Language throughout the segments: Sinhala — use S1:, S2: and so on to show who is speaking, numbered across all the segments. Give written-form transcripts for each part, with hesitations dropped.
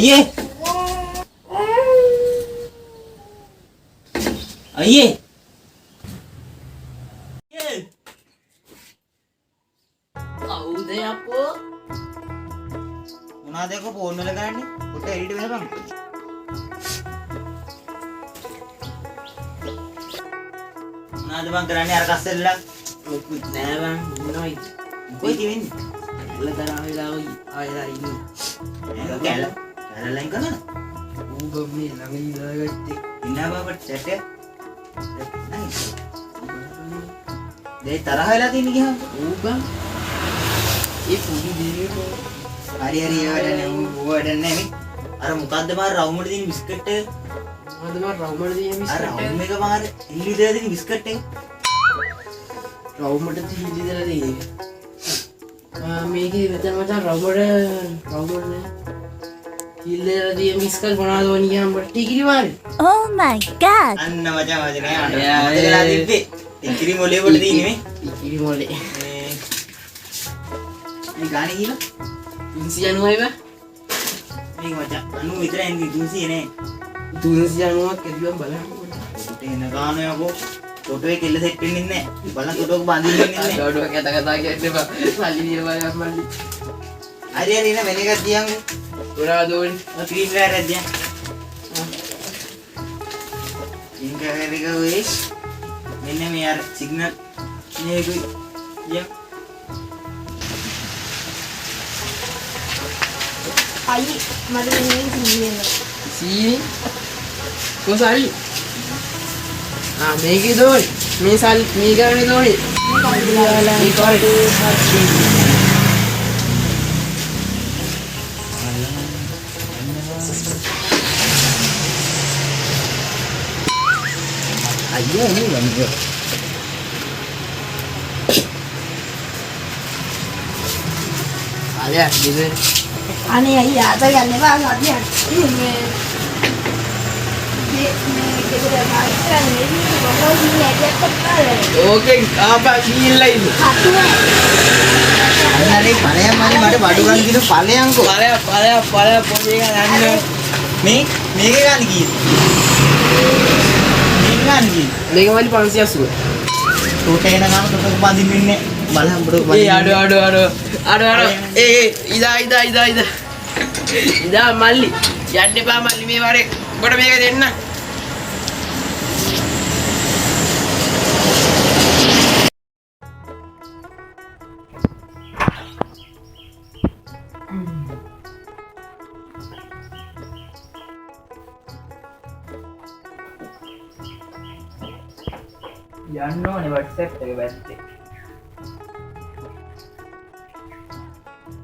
S1: අයියේ අයියේ
S2: කවුද අපෝ
S1: මොනවද ඒක ෆෝන් වල කරන්නේ පොට එඩිට් වෙනකම් මොනවද බං කරන්නේ අර කස්සෙල්ලා
S2: මොකුත් නෑ බං මොනවයි
S1: කොයි තියෙන්නේ
S2: උලතරා වෙලා ඔයි ආයෙලා ඉන්නේ
S1: ඒක කැලලෙන් කරන
S2: ඌ මේ ළඟ ඉඳලා ගත්තේ
S1: ඉන්නා බබට සැටේ දෙයි තරහ වෙලා තියෙන්නේ ගියාම
S2: ඌ බං ඒ පුඩි දෙවියෝ
S1: හරි හරි ඒ වැඩන්නේ ඌ වැඩන්නේ මේ අර මොකද්ද මාර රවුමට තියෙන බිස්කට් එක
S2: මොකද්ද මාර රවුමට තියෙන
S1: අර
S2: බිස්කට්
S1: රවුම එක මාර ඉල්ලි දෙලා තියෙන බිස්කට් එක
S2: රවුමට තිහිලි දෙලා තියෙන්නේ මේකේ මෙතන මචං රවුමට හිල්ලලා තියෙන බිස්කට් මොනවද වුණ ගියාම ටිකිරි මාරේ
S3: Oh my god.
S1: අන්න මචං වදිනේ අන්න මතකලා තිබ්බේ ටිකිරි මොලේ කොට තියෙන්නේ මේ
S2: ටිකිරි මොලේ
S1: මේ ගානේ කියලා
S2: 390යි බං
S1: මේක මචං 90 විතරයි ඉන්නේ 300 නේ
S2: 390ක් ඇදුවම් බලන්න
S1: කොට එන ගානේ යකෝ ටොටෝේ කෙල්ල සෙට් වෙන්නේ නැහැ බලන්න ටොටෝක බඳින්න ඉන්නේ නැහැ
S2: ඩොඩෝ කතා කියන්න එපා සල්ලි දීලා බලන්න මල්ලි
S1: හරි හරි නේ වෙන එකක් තියන්කෝ
S2: මොනවද ඕනේ
S1: ක්‍රීම් වෙර් එකක් තියන් ක්‍රීම් වෙර් එක වෙයි මෙන්න මේ අර සිග්නල් මේකුයි තියන්
S3: අයි මට මෙහෙම සිහිනෙන්න.
S2: සීනි කොසල්ලි මේකේ දෝනේ මේ සල්ලි මේ ගානේ දෝනේ මේ කාලේ
S1: අයියෝ නේ වන්දෝ
S2: ආලේ ඉතින්
S3: අනේ අයි ආත ගන්න එපා සතියක්. මේ ගෙදර මාත්‍රන්නේ මොකෝ දින්නේ ඇටක්
S2: ඕකේ ආපා ගිහිල්ලා ඉන්න
S3: කටුවේ.
S1: අන්නනේ ඵලයන් මනේ මට බඩු ගන්න දින ඵලයන්කෝ
S2: ඵලය පොඩි එක යන්න
S1: මේක ගන්න කීයද මේක ගන්න කීයද
S2: මේක මල්ලි 580
S1: ටෝට එන ගාන ටෝටක බඳින්න ඉන්නේ බලහම් බඩු
S2: ඒ අඩ ඉදා මල්ලි යන්න එපා මල්ලි මේ වරේ ඔබට මේක දෙන්න
S1: යන්න ඕනේ WhatsApp එක වැත්තේ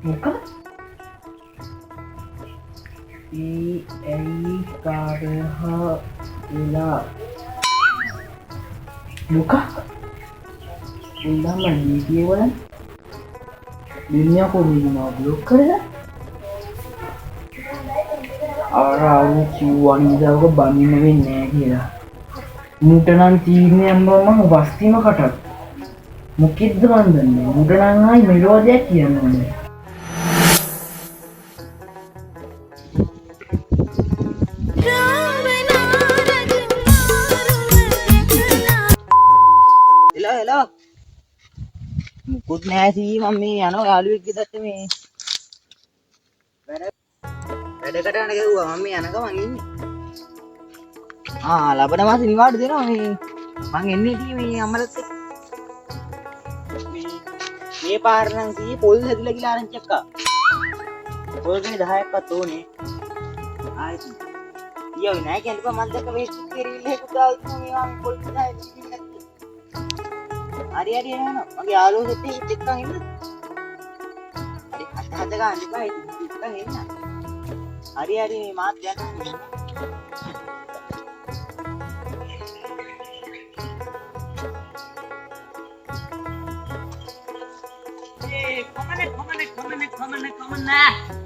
S1: මොකක්ද ඒ කාරහා එලා මොකක් උන්දම නීතිය වල දුනියා කොමිනවා බ්ලොක් කරලා ආරාවු කිව්වන් ඉඳවක බනින්න වෙන්නේ නැහැ කියලා මුට නම් තීරණයක් මම වස්තිම කටක් මොකෙද්ද මන් දන්නේ මුට නම් ආයි මෙලෝදියක් කියන්න ඕනේ එලා මුකුත් නැහැ සී මම මේ යනවා යාළුවෙක් ගෙදරට මේ වැඩකට යන ගෙව්වා මම මේ යන ගමන් ඉන්නේ ලබන මාසේ නිවාඩු දෙනවා මේ මං එන්නේ ඉතින් මේ අම්මලත් එක්ක මේ පාර නම් සී පොල් හැදිලා කියලා ආරංචි අක්කා පොල් ගේ 10ක්වත් ඕනේ ආයිත් ඊයෝ නෑ කියන්නේ මම දැක්ක Facebook එකේ රීල් එකක් දාලා මේ මම පොල් 10 හරි එනවා මගේ යාළුවෝ සෙට් එක්කන් ඉන්න හරි හද ගන්න එපා එක්කන් එන්න හරි මේ මාත් යනවා Come on.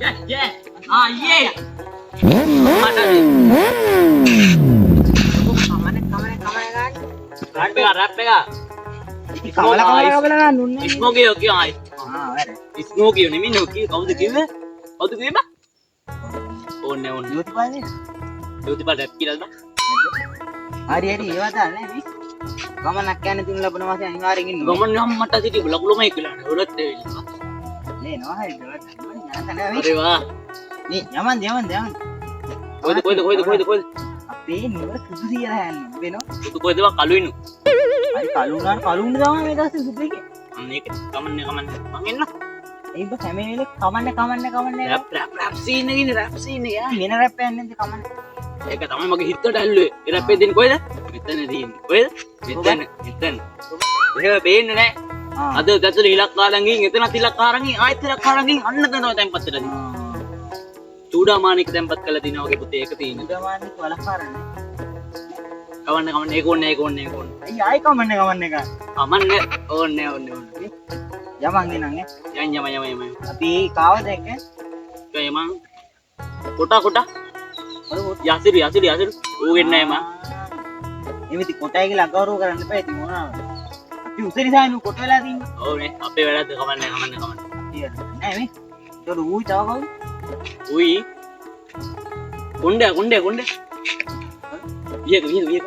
S1: Yeah. Yeah. Rap pega. Kamala nunne. Smoke okay ai. Smoke ni minno ki kawuda kiwe? Kawuda kiwe ba?
S2: ඕනේ ඕනේ.
S4: යොතිපානේ.
S2: යොතිපා රැප් කියලාද?
S4: හරි හරි ඒවා දාන්නේ මේ. ගමනක් යන තුන් ලබන මාසේ අනිවාර්යෙන් ඉන්න.
S2: ගමන් නම් මට සිටි ලකුළුමයි කියලා නේ. ඔරත් එවිලා.
S4: නේ නෝ හරි දවස්. යන්න තන
S2: අරේ වා.
S4: මේ යමන්.
S2: කොයිද?
S4: අපේ නිවර සුදු සියලා යන්නේ. වෙනෝ.
S2: සුදු කොයිද වා කළුයිනු.
S4: හරි කලුණ තමයි මේ දවස් සුදු එකේ.
S2: අන්න ඒක කමන්නේ. මං එන්න.
S4: ඒක හැම වෙලේ කමන්නේ.
S2: රැප් සීන් එකේ ඉන්නේ රැප් සීන් එක.
S4: වෙන රැප් එකක් නැද්ද කමන්නේ?
S2: ඒක තමයි මගේ හිතට ඇල්ලුවේ. ඒ රැප් එක දෙන්නේ කොයිද? මෙතන තියෙන්නේ. කොයිද? මෙතන. ඒක බේන්නේ නැහැ. අද දැතුල ඉලක්කාරන් ගින් එතනත් ඉලක්කාරන් ගින් ආයෙත් ඉලක්කාරන් ගින් අන්න තනවා තැම්පත් වෙලා තියෙනවා. චූඩාමානික තැම්පත් කරලා තිනවා වගේ පුතේ ඒක තියෙන්නේ.
S4: චූඩාමානික වලක්කාරන්නේ.
S2: කවන්න ඒක ඕනේ.
S4: අයිය ආයි කමන්නේ එක.
S2: කමන්නේ ඕනේ.
S4: යමන් ගෙනන්නේ.
S2: යම්.
S4: අපි කාවද එක්ක?
S2: යමන්. කොටා. යසිරි. ඌගෙන්නේ නැහැ මම.
S4: එමිති කොටයි කියලා අගෞරව කරන්න එපා ඉතින් මොනවාද? අපි උසරි සායනු කොට වෙලා තින්නේ.
S2: ඕනේ අපේ වැඩද කමන්නේ.
S4: නෑ මේ. ඒක ඌයි තව කවුද?
S2: උයි. කොණ්ඩේ. වියක.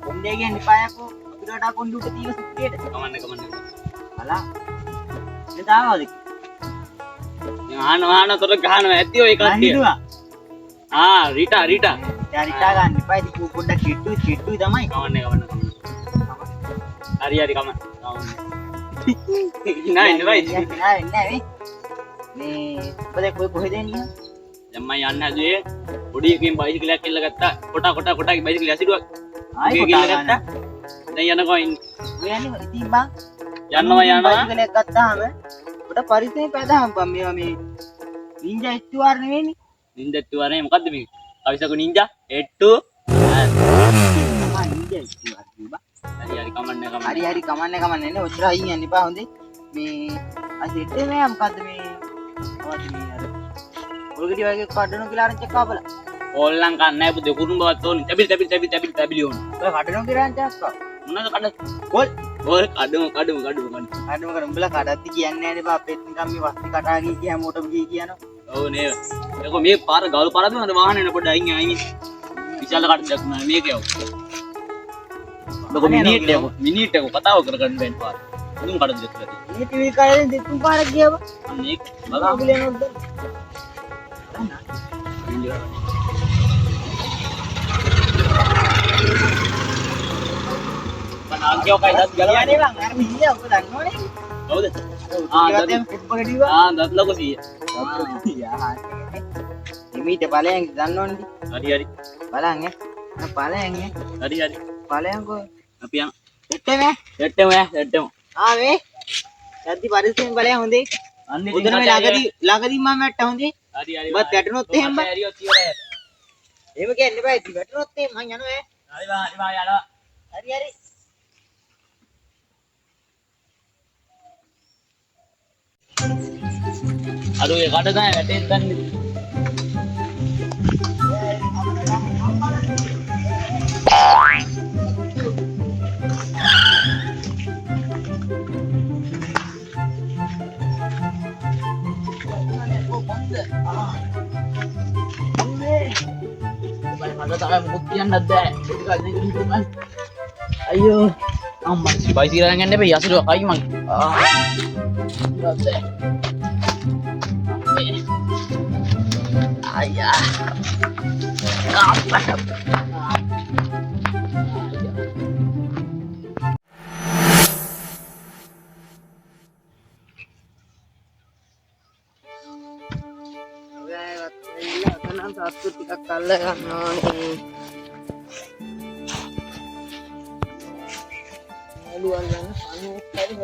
S4: කොණ්ඩේ කියන්නේ පායකෝ. අපිට වඩා කොණ්ඩු උට තියෙන සුක්කේට.
S2: කමන්නේ.
S4: අලා. මේ තාවද?
S2: ආන තොර ගහනවා ඇති ඔය කට්ටිය.
S4: හිතුවා.
S2: රීටා.
S4: රිටා ගන්න එපා ඉතින් පොඩ්ඩක් කිට්ටුයි තමයි.
S2: කමන්නේ. හරි කම. නෑ
S4: මේ. මේ ඔබ කොහෙද එන්නේ?
S2: දැන් මම යන්න හැදුවේ පොඩි එකකින් බයිසිකලයක් එල්ල ගත්තා. කොට බයිසිකල ඇසිඩුවක්.
S4: ආයි
S2: ගිහලා ගත්තා. දැන් යනවා ඉන්නේ.
S4: ඔය යන්නේ ඉතින් බං.
S2: යනවා.
S4: බයිසිකලයක් ගත්තාම ඔබට පරිස්සමෙන් පැදහම් බං මේවා මේ නින්ජා එච්චුවාර නෙවෙයිනේ.
S2: නින්ජා එච්චුවාරනේ මොකද්ද මේ? කවිසකු නින්ජා එට්ටු.
S4: නින්ජා එච්චුවාර කිව්වා.
S2: හරි කමන්නේ.
S4: හරි කමන්නේ නේ. ඔච්චර අයින් යන්න එපා හොඳේ. මේ අසෙට් මේ මොකද්ද මේ? අවදි මේ අර ඔල්ගෙඩි වගේ කඩනෝ කියලා අරන් චෙක් ආපලා.
S2: ඕල්ලන් කන්නේ නැහැ පුතේ කුරුම්බවත් ඕනේ. තැබිලි ඕනේ.
S4: ඔය කඩනෝ කියලා අරන් චෙක් ආ.
S2: මොනවද කඩ?
S4: කොල්.
S2: ඕල් කඩමු.
S4: කඩනෝ කර උඹලා කඩatti කියන්නේ නැහැ නේ බා. අපෙත් නිකන් මේ වස්ති කටා ගිය කිය හැමෝටම ගිය කියනවා.
S2: ඔව් නේද? ඒක මේ පාර ගල් පාරද මම වාහනේ යන පොඩ්ඩ අයින්. විශාල කඩක් නෑ මේක යව. මිනිට් එක කතාව කරගන්න බෑ පාර. මුදුන් කඩ දෙක කියලා.
S4: මේ ටීවී කාලෙන් දෙතුන් පාරක් ගියව.
S2: අන්න ඒක
S4: බලන්න බුලේනොත්.
S2: අංගියෝ කයි දත් ගලවන්නේ
S4: යන්නේ බං අර මිනිහා ඔබ දන්නවනේ.
S2: හවුද?
S4: ෆුට්බෝල් ඩිවා.
S2: දත් ලොකු 100.
S4: එමීට ඵලයන් දන්නවනේ.
S2: හරි.
S4: බලන්න ඵලයන්
S2: හරි.
S4: ඵලයන්කෝ
S2: අපි යන.
S4: එට්ටම. මේ. යද්දි පරිස්සමෙන් බලයන් හොඳේ. උදේම ළඟදී මම වැට්ට හොඳේ.
S2: හරි.
S4: ඔබත් වැටුනොත් එහෙම බං.
S2: හරියොත් ඉවරයි.
S4: එහෙම කියන්න එපා. ඉතින් වැටුනොත් එහෙම මං යනවා.
S2: හරි යනවා.
S4: හරි.
S2: අර ඔය කඩ තමයි වැටෙන්න දන්නේ. Ada tak buktian ada. Ayo. Aman si bayi sirangan dia biasa dua kali mang. Ada. Ayah. Apa?
S3: සත්තු ටිකක් අල්ල ගන්න ඕනේ. එළුවන් යන අනුත් හරි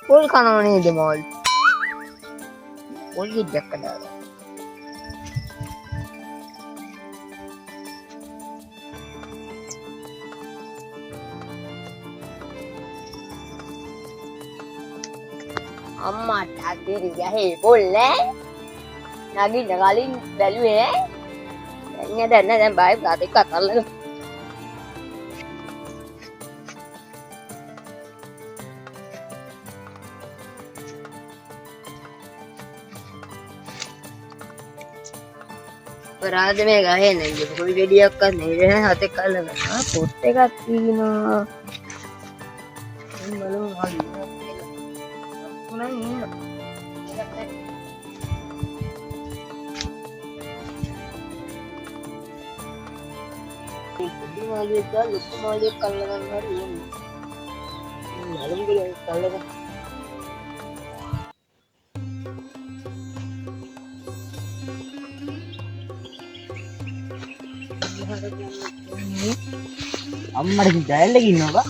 S3: පොල් කනව නේද මෝල්? පොල් ගෙඩියක් කඩාලා. අම්මාට අදිරි ගහේ පොල් නෑ නගින්න කලින් බැලුවේ නෑ දැන් බයි ගාත එකක් අල්ලගෙන අපරාධ මේ ගහේ නේද කොයි ගෙඩියක්වත් නේද හතේ කල්ලා ගන්න පොත් එකක් තියෙනවා බලමු හරි උනන් ඉන්න මාගේ එක ලොකු මාගේ කල්ලා ගන්න හරි එන්නේ බලමු කල්ලා ගන්න
S4: අම්මට ජයල්ල ඉන්නවා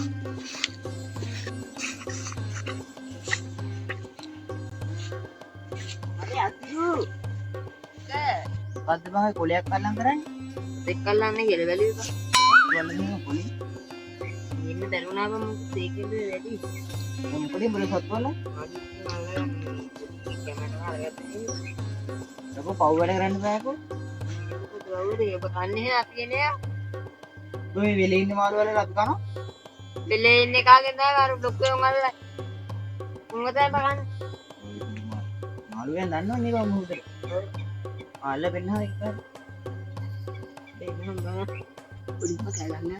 S3: අනේ අතුරු
S4: පද්ද බංගේ කොලයක් අල්ලන් කරන්නේ
S3: දෙක් කල්ලාන්නේ කියලා බැලුවා
S4: වලනේ කොලේ
S3: ඉන්න දරුණා බම් මේකෙන්ද වැඩි
S4: මොකද බල සත්වල ලොකෝ පව් වැඩ කරන්න බෑකෝ
S3: ඔබ කන්නේ අපි කියන්නේ
S4: ඔය වෙලේ ඉන්න මාළු වල අපි කනවා
S3: බෙලේ ඉන්නේ කාගෙන් තමයි අර ලොකු උන්ගල්ල උන්ගතයි බලන්න
S4: මාළු වෙන දන්නවනේ බං මොහොතේ ආල්ල පෙන්නහා එක
S3: දෙන්නම් බලන්න පොඩිම කැලන්න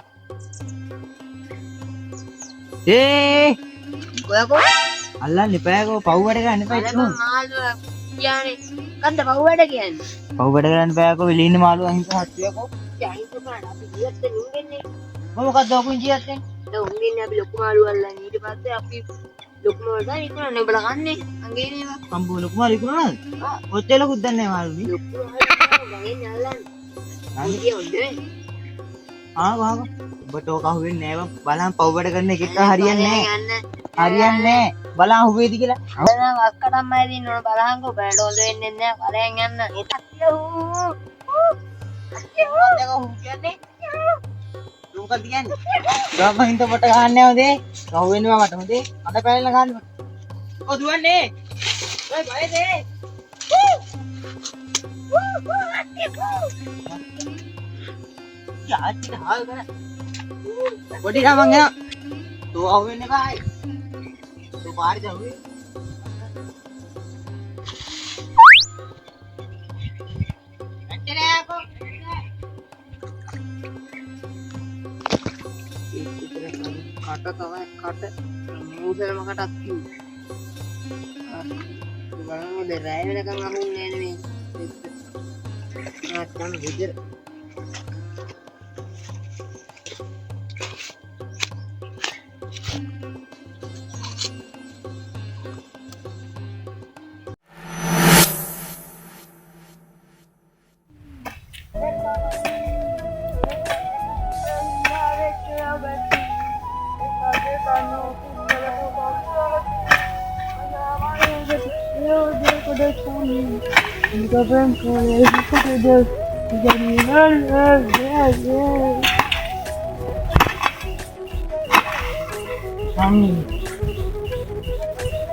S3: කොයකෝ
S4: අල්ලන්න එපාකෝ පව් වැඩ කරන්න එපා ඉක්මන
S3: මාළු කියන්නේ කන්ද පව්වැඩ කියන්නේ
S4: පව් වැඩ කරන්න එපාකෝ වෙලේ ඉන්න මාළු අහිංස හත්තියකෝ
S3: ජාහිත බලන්න අපි ජීවත් වෙන්නේ උන්ගෙන්නේ
S4: මොකක්ද ඔකුන් ජීවත් වෙන්නේ
S3: දැන් උන්ගෙන්නේ අපි ලොකු මාළු අල්ලන්නේ ඊට පස්සේ අපි ලොකු මාළු දාන ඉක්මනනේ ඔබලා කන්නේ අංගේනේවා
S4: අම්බෝ ලොකු මාළු ඉක්මනද ඔච්චර ලොකුත් දන්නේ නැහැ මාළුනේ
S3: ලොකු මාළු ගන්නේ අල්ලන්නේ අංගේ හොඳේ
S4: ආව ඔබට ඕක අහුවෙන්නේ නැහැ බලන්න පව් වැඩ කරන එක හරියන්නේ නැහැ හරියන්නේ නැහැ බලන්න අහුවේද කියලා
S3: බලන්න අක්කටම්මයි දින්න ඕන බලහන්කෝ බෑඩ හොඳ වෙන්නේ නැහැ කරයන් යන්න අක්කෝ
S4: මොකක්ද කියන්නේ? ගම හින්ද පොට ගන්න නැවදේ. ගහුවෙනවා මට හොඳේ. අද පැලලා ගන්න. ඔය දුවන්නේ. ඔය බයද? යාටි හාල් කරා. පොඩි ගමන් යනවා. තෝ අහුවෙන්නේ බයි. තෝ පාරේ දහුවේ. ඇටරෑකෝ. කට තමයි කට මූසලම කටක් කිව්වා. බලන්න රැය වෙනකන් අහුන්නේ නැහැ නේ. නැත්නම් විදිර.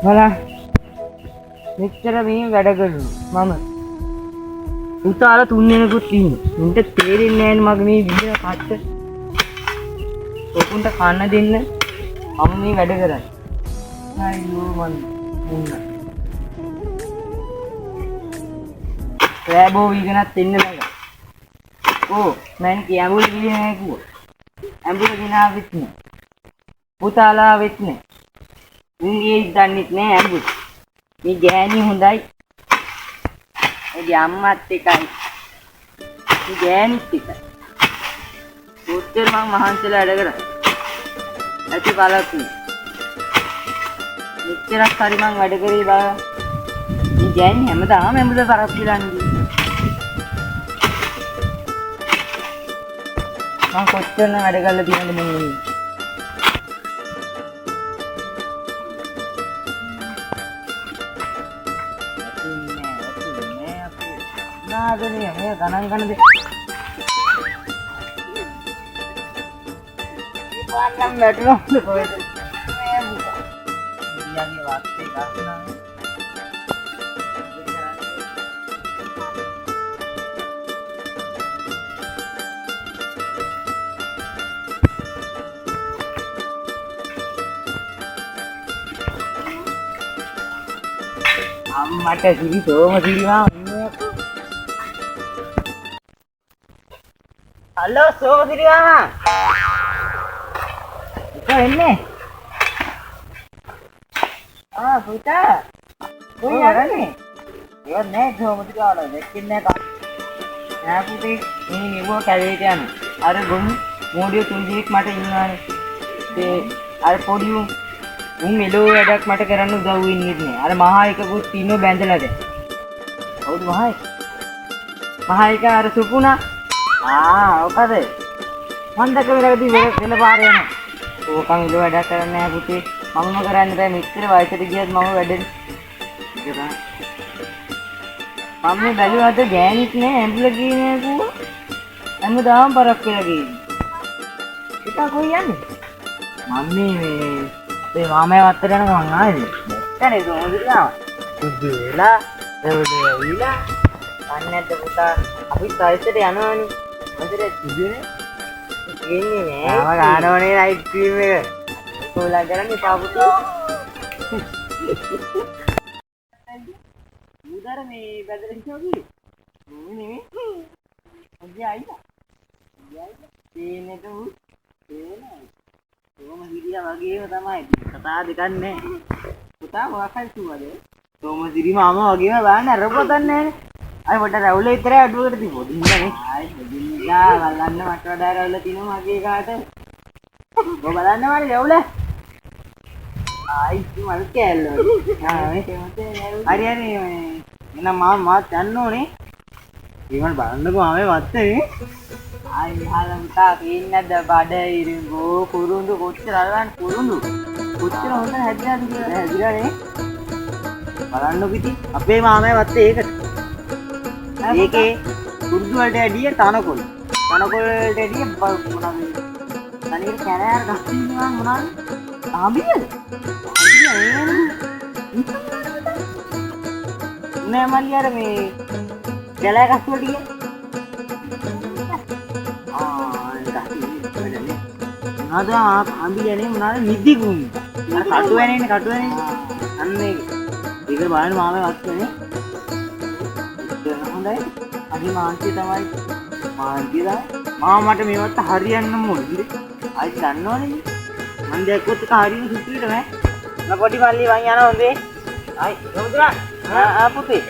S1: බලා මෙච්චර මේ වැඩ කරනවා මම උතාලා 3 දෙනෙකුත් ඉන්නවා උන්ට තේරෙන්නේ නැහැ මගේ මේ විදිහ කට්ට ඔකුන්ට කන්න දෙන්න මම මේ වැඩ කරන්නේ අයියෝ මන් මුන්න රෑබෝ වීගෙනත් එන්න බෑ ඕ මං කිය ඇඹුල් ගියේ නැහැ කිව්වා ඇඹුල් ගිනාවෙත් නෑ පුතාලාවෙත් නෑ උන්ගේ දන්නෙත් නෑ ඇඹුල් මේ ගෑණි හොඳයි ඒ අම්මත් එකයි මේ ගෑණිත් එකයි උත්තර මං මහන්සිලා වැඩ කරා ඇති බලක් මෙච්චරක් හරි මං වැඩ කරේ බා මේ ගෑණි හැමදාම ඇඹුල තරක් විලන්නේ මං කොච්චර වැඩ කරලා තියෙනවද මං නාගනේ මේ ගණන් ගන්න දෙ ඉපානම් වැටුණාද කොහෙද මේ ඊයාගේ වාස්තේ ගන්නවා අම්මට කිරි තෝම කිරිවා
S4: හලෝ සෝමසිරි මාමා. ඉතින් එන්නේ. පුතා. කොයි යන්නේ? ඒක නෑ සෝමසිරි ආලා දෙකින් නෑ. නෑ පුතේ මේ නිවෝ කැලේට යනවා. අර ගොමු මොඩිය තුන්දෙනෙක් මට ඉන්නවානේ. ඒ අර පොඩි උන් මෙලෝ වැඩක් මට කරන්න උදව් වෙන්නේ නෑ. අර මහා එකකුත් ඉන්නෝ බැඳලා දැන්. කවුද මහා එක? මහා එක අර සුපුණා. ඔකද? මන් දැක වෙලකදී වෙන පාරේ යනවා. ඕකන් ඉල වැඩක් කරන්නේ නෑ පුතේ. මම කරන්නේ බෑ මෙච්චර වයසට ගියත් මම වැඩනේ. ඒක තමයි. මම බැලුවාද ගෑනිත් නෑ ඇඹුල ගියේ නෑ කෝ. හැමදාම පරක් වෙලා ගියේ. ඒක කොයි යන්නේ? මම මේ මාමේ වත්තට යන ගමන් ආවේ. දැක්කනේ සෝමසිරියා. සුදු වෙලා දෙවිලා අන්නත් පුතා අපි සයිසට යනවානේ. මොකද සුදුනේ? ඉන්නේ නෑ. ආව ගන්නවනේ නයිට් ක්‍රීම් එක. කොලා කරන්නේ පාපුතු. උදර මේ බදලා හිටියෝගේ. නෙමෙයි. අජි ආයිලා. තේනේද උ? තේනයි. සෝමසිරියා වගේම තමයි. කතා දෙකක් නෑ. පුතා මොකක් හරි කිව්වද? සෝමසිරි මාමා වගේම බලන්න අරපොතක් නෑනේ. අය පොඩ රැවුල විතරයි අඩුවකට තිබුණා. දින්නනේ. ආයි දෙන්නා බලන්න මට වඩා රැවුල තිනවා මගේ කාට. ඔබ බලන්න මාරි රැවුල. ආයි මල් කෑල්ල. මේ තෙමතේ හරි හරි එනම් මාත් යන්න ඕනේ. ඊමණ බලන්නකෝ ආවේ වත්තේ. ආයි මහලම් තා පේන්නද බඩ ඉරිඟෝ කුරුඳු කොච්චර අරගන්න කුරුඳු. කොච්චර හොඳ හැදිලාද කියලා හැදිලානේ. බලන්නකො ඉතින් අපේ මාමේ වත්තේ ඒකට. ඒකේ කුරුඳු වලට ඇඩිය තනකොළ. තනකොළ වලට ඇඩිය මොනවද? තනියර කැරෑර ගස්සින්නවා මොනවද? ආඹියද? නෑ මල්ලියර මේ කැලෑ ගස් වලට ගියේ. මොනවද ආඹියනේ මොනවද නිදි කුම්. අර කටු වෙනේනේ කටු වෙනේනේ. අන්න ඒක. ඒක බලන්න මාමේ වත්තනේ. හොඳයි. අදි මාන්තිය තමයි. මාන්තිය තමයි. මාමා මට මේවත් හරියන්නම ඕනේ. අයි දන්නවනේ. මන් දැක්කොත් එක හරියන සුපිරිට නෑ. මම පොඩි මල්ලි වань යනවා හොඳේ. අයි යමුදුරා. පුතේ.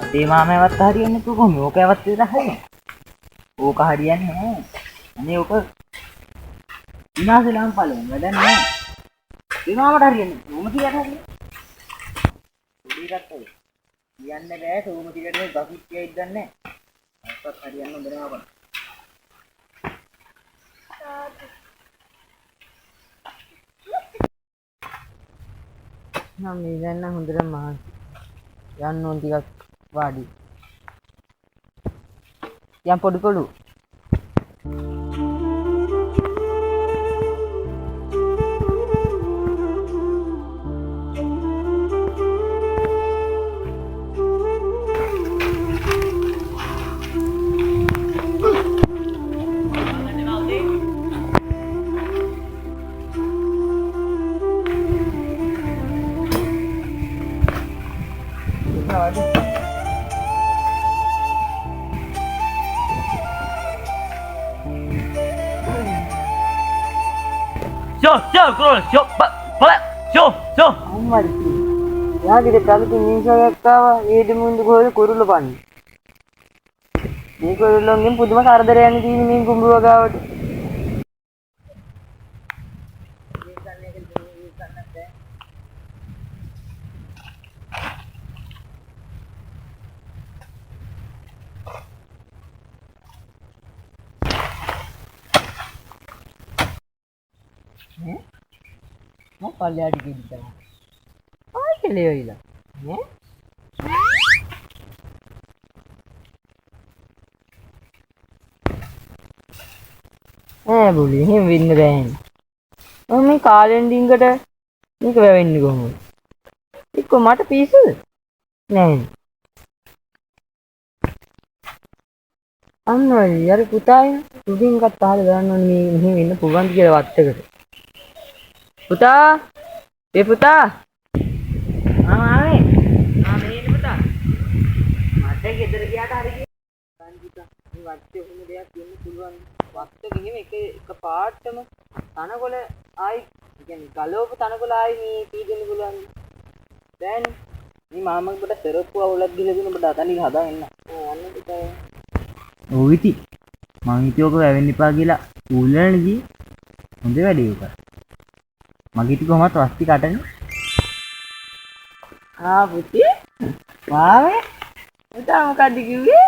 S4: අපේ මාමේවත් හරියන්නේ කොහොමද? ඕකවත් විතර හරියන්නේ. ඕක හරියන්නේ නෑ. අනේ ඕක විනාශලාම් පළවෙනි වැඩක් නෑ. ඒ මාමට හරියන්නේ. සෝමසිරියට හරියන්නේ. පොඩි කට්ටෝ. කියන්න බෑ සෝමසිරියට මේ බකුත් කියයිද දන්නේ නෑ. අපත් හරියන්න හොඳ නෑ අපට. නම් මේ දැන් හොඳට මහත් යන්න ඕන ටිකක් වාඩි. යම් පොඩි පොඩු. අම්මයි. යාගේ ප්‍රගති මිනිස්සුන්ට ආවා ඊට මුන්දු ගෝල කුරුල්ල පන්නේ. මේ කුරුල්ලන්ගෙන් පුදුම කරදරයක් තියෙන මේ කුඹුව ගාවට. mau kalian digigit ay kaliyo ila boleh ini win ben මේ කාලෙන් ඩිංගට මේක වැවෙන්නේ කොහොමද? එක්ක මට පිස්සුද? නෑ. අන්නයි යාර පුතායි උඩින් ගත්තාද ගන්නවනේ මේ මෙහෙ වෙන්න පුළුවන් කියලා වත්තකට. පුතා ඒ පුතා ආවේ මෙහෙ පුතා මට ගෙදර ගියාට හරි වත්තේ එහෙම දෙයක් වෙන්න පුළුවන්. වත්ත ගිහින් එක පාටම තනකොළ ආයි කියන්නේ ගලවපු තනකොළ ආයි මේ පීඩෙන්න පුළුවන්. දැන් මේ මාමගේ බඩ සරප්පු අවුලක් ගිහලා දුන්න බඩ අතනින් හදාගෙන. අන්න පිටේ.
S1: ඔව් ඉතින් මං හිතුවක වැවෙන්න එපා කියලා ඌලනේ ගියේ. හොඳ වැඩේ උක. මගේ ටික කොහමත් වස්ති කටනේ.
S4: පුතේ මාමේ උදා මොකද්ද කිව්වේ?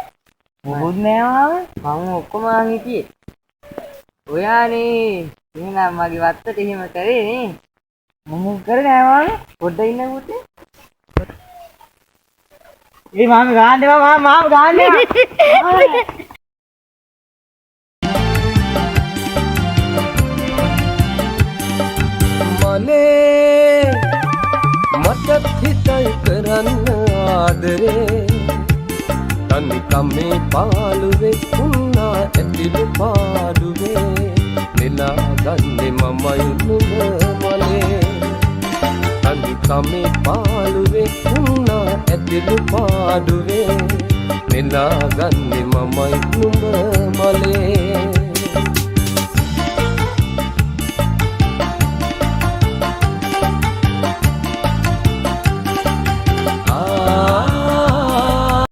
S1: මොකුත් නෑ මාමේ.
S4: මම ඔක්කොම අහන් හිටියේ. ඔයානේ එහෙනම් මගේ වත්තට එහෙම කරේ නේ.
S1: මොමුත් කරේ නෑ මාමේ.
S4: පොඩ්ඩ ඉන්න පුතේ.
S1: ඒ මාමේ ගාන්න එපා මාම ගාන්න එපා.
S5: මනේ මටත් හිතයි කරන්න ආදරේ තනි කමේ පාළුවේ උන්නා ඇතිලු පාඩුවේ නෙලා ගන්නේ මමයි නුඹ මලේ තනි කමේ පාළුවේ උන්නා ඇතිලු පාඩුවේ නෙලා ගන්නේ මමයි නුඹ මලේ